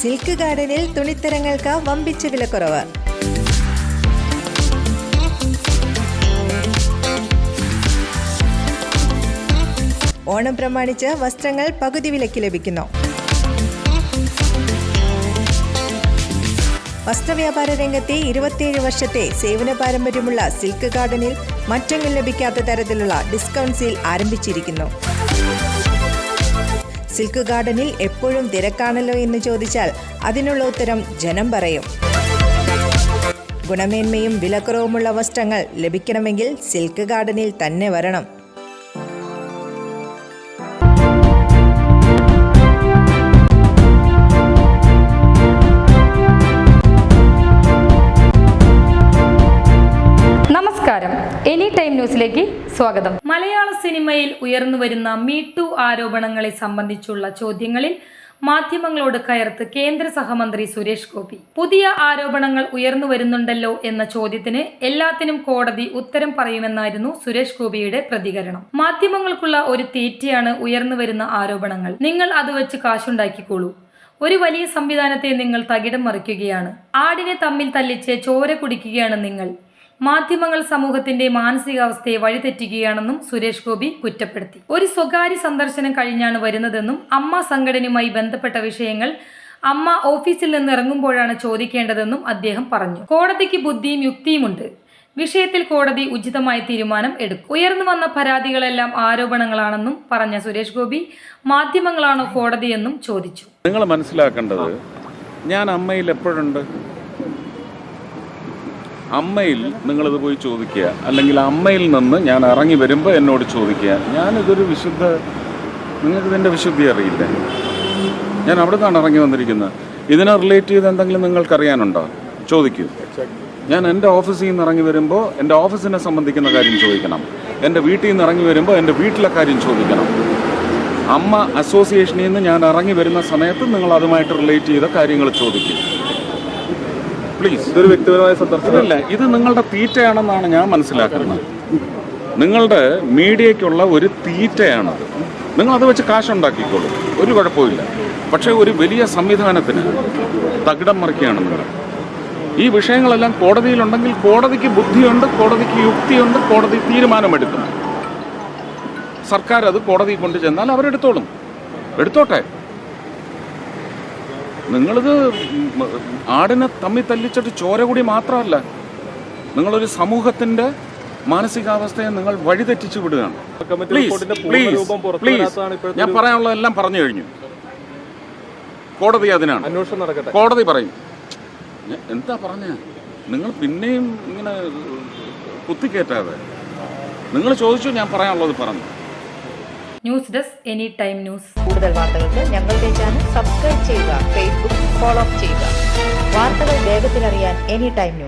Silk ഗാർഡനിൽ തുണിത്തരങ്ങൾക്ക് വമ്പിച്ച വിലക്കുറവ്. ഓണം പ്രമാണിച്ച് വസ്ത്രങ്ങൾ പകുതി വിലയ്ക്ക് ലഭിക്കുന്നു. വസ്ത്രവ്യാപാര രംഗത്തെ 27 വർഷത്തെ സേവന പാരമ്പര്യമുള്ള സിൽക്ക് ഗാർഡനിൽ മറ്റെങ്ങും ലഭിക്കാത്ത തരത്തിലുള്ള ഡിസ്കൗണ്ട് സെയിൽ ആരംഭിച്ചിരിക്കുന്നു. സിൽക്ക് ഗാർഡനിൽ എപ്പോഴും തിരക്കാണല്ലോ എന്ന് ചോദിച്ചാൽ അതിനുള്ള ഉത്തരം ജനം പറയും. ഗുണമേന്മയും വിലക്കുറവുമുള്ള വസ്ത്രങ്ങൾ ലഭിക്കണമെങ്കിൽ സിൽക്ക് ഗാർഡനിൽ തന്നെ വരണം. നമസ്കാരം, എനി ടൈം ന്യൂസിലേക്ക് സ്വാഗതം. മലയാള സിനിമയിൽ ഉയർന്നുവരുന്ന മീടു ആരോപണങ്ങളെ സംബന്ധിച്ചുള്ള ചോദ്യങ്ങളിൽ മാധ്യമങ്ങളോട് കയർത്ത് കേന്ദ്ര സഹമന്ത്രി സുരേഷ് ഗോപി. പുതിയ ആരോപണങ്ങൾ ഉയർന്നു വരുന്നുണ്ടല്ലോ എന്ന ചോദ്യത്തിന് എല്ലാത്തിനും കോടതി ഉത്തരം പറയുമെന്നായിരുന്നു സുരേഷ് ഗോപിയുടെ പ്രതികരണം. മാധ്യമങ്ങൾക്കുള്ള ഒരു തീറ്റയാണ് ഉയർന്നു വരുന്ന ആരോപണങ്ങൾ. നിങ്ങൾ അത് വെച്ച് കാശുണ്ടാക്കിക്കോളൂ. ഒരു വലിയ സംവിധാനത്തെ നിങ്ങൾ തകിടം മറിക്കുകയാണ്. ആടിനെ തമ്മിൽ തല്ലിച്ച് ചോര കുടിക്കുകയാണ് നിങ്ങൾ. മാധ്യമങ്ങൾ സമൂഹത്തിന്റെ മാനസികാവസ്ഥയെ വഴിതെറ്റുകയാണെന്നും സുരേഷ് ഗോപി കുറ്റപ്പെടുത്തി. ഒരു സ്വകാര്യ സന്ദർശനം കഴിഞ്ഞാണ് വരുന്നതെന്നും അമ്മ സംഘടനയുമായി ബന്ധപ്പെട്ട വിഷയങ്ങൾ അമ്മ ഓഫീസിൽ നിന്ന് ഇറങ്ങുമ്പോഴാണ് ചോദിക്കേണ്ടതെന്നും അദ്ദേഹം പറഞ്ഞു. കോടതിക്ക് ബുദ്ധിയും യുക്തിയുമുണ്ട്. വിഷയത്തിൽ കോടതി ഉചിതമായ തീരുമാനം എടുക്കും. ഉയർന്നു വന്ന പരാതികളെല്ലാം ആരോപണങ്ങളാണെന്നും പറഞ്ഞ സുരേഷ് ഗോപി മാധ്യമങ്ങളാണോ കോടതിയെന്നും ചോദിച്ചു. നിങ്ങൾ മനസ്സിലാക്കേണ്ടത്, ഞാൻ അമ്മയിൽ എപ്പോഴുണ്ട്? അമ്മയിൽ നിങ്ങളിത് പോയി ചോദിക്കുക, അല്ലെങ്കിൽ അമ്മയിൽ നിന്ന് ഞാൻ ഇറങ്ങി വരുമ്പോൾ എന്നോട് ചോദിക്കുക. ഞാനിതൊരു നിങ്ങൾക്കിതിൻ്റെ വിശുദ്ധി അറിയില്ല. ഞാൻ അവിടെ നിന്നാണ് ഇറങ്ങി വന്നിരിക്കുന്നത്. ഇതിനെ റിലേറ്റ് ചെയ്ത് എന്തെങ്കിലും നിങ്ങൾക്കറിയാനുണ്ടോ? ചോദിക്കൂ. ഞാൻ എൻ്റെ ഓഫീസിൽ നിന്ന് ഇറങ്ങി വരുമ്പോൾ എൻ്റെ ഓഫീസിനെ സംബന്ധിക്കുന്ന കാര്യം ചോദിക്കണം. എൻ്റെ വീട്ടിൽ നിന്ന് ഇറങ്ങി വരുമ്പോൾ എൻ്റെ വീട്ടിലെ കാര്യം ചോദിക്കണം. അമ്മ അസോസിയേഷനിൽ നിന്ന് ഞാൻ ഇറങ്ങി വരുന്ന സമയത്ത് നിങ്ങൾ അതുമായിട്ട് റിലേറ്റ് ചെയ്ത കാര്യങ്ങൾ ചോദിക്കും. പ്ലീസ്. ഇതൊരു വ്യക്തിപരമായ സന്ദർശനമല്ല. ഇത് നിങ്ങളുടെ തീറ്റയാണെന്നാണ് ഞാൻ മനസ്സിലാക്കുന്നത്. നിങ്ങളുടെ മീഡിയയ്ക്കുള്ള ഒരു തീറ്റയാണത്. നിങ്ങൾ അത് വെച്ച് കാശുണ്ടാക്കിക്കോളൂ, ഒരു കുഴപ്പമില്ല. പക്ഷേ ഒരു വലിയ സംവിധാനത്തിന് തകിടം മറിക്കുകയാണ് നിങ്ങൾ. ഈ വിഷയങ്ങളെല്ലാം കോടതിയിലുണ്ടെങ്കിൽ കോടതിക്ക് ബുദ്ധിയുണ്ട്, കോടതിക്ക് യുക്തിയുണ്ട്, കോടതി തീരുമാനമെടുക്കും. സർക്കാർ അത് കോടതിയിൽ കൊണ്ടു ചെന്നാൽ അവരെടുത്തോളും. എടുത്തോട്ടെ. നിങ്ങളിത് ആടിനെ തമ്മിൽ തല്ലിച്ചിട്ട് ചോര കൂടി മാത്രമല്ല, നിങ്ങളൊരു സമൂഹത്തിൻ്റെ മാനസികാവസ്ഥയെ നിങ്ങൾ വഴിതെറ്റിച്ചു വിടുകയാണ്. പ്ലീസ്, ഞാൻ പറയാനുള്ളതെല്ലാം പറഞ്ഞു കഴിഞ്ഞു. കോടതി അതിനാണ്. അന്വേഷണം നടക്കട്ടെ. കോടതി പറയും. എന്താ പറഞ്ഞ? നിങ്ങൾ പിന്നെയും ഇങ്ങനെ കുത്തിക്കയറ്റാതെ നിങ്ങൾ ചോദിച്ചു, ഞാൻ പറയാനുള്ളത് പറഞ്ഞു. News desk, any time news. കൂടുതൽ വാർത്തകൾക്ക് ഞങ്ങളുടെ ചാനൽ സബ്സ്ക്രൈബ് ചെയ്യുക, ഫേസ്ബുക്ക് ഫോളോ ചെയ്യുക. വാർത്തകൾ വേഗത്തിലറിയാൻ എനി ടൈം ന്യൂസ്.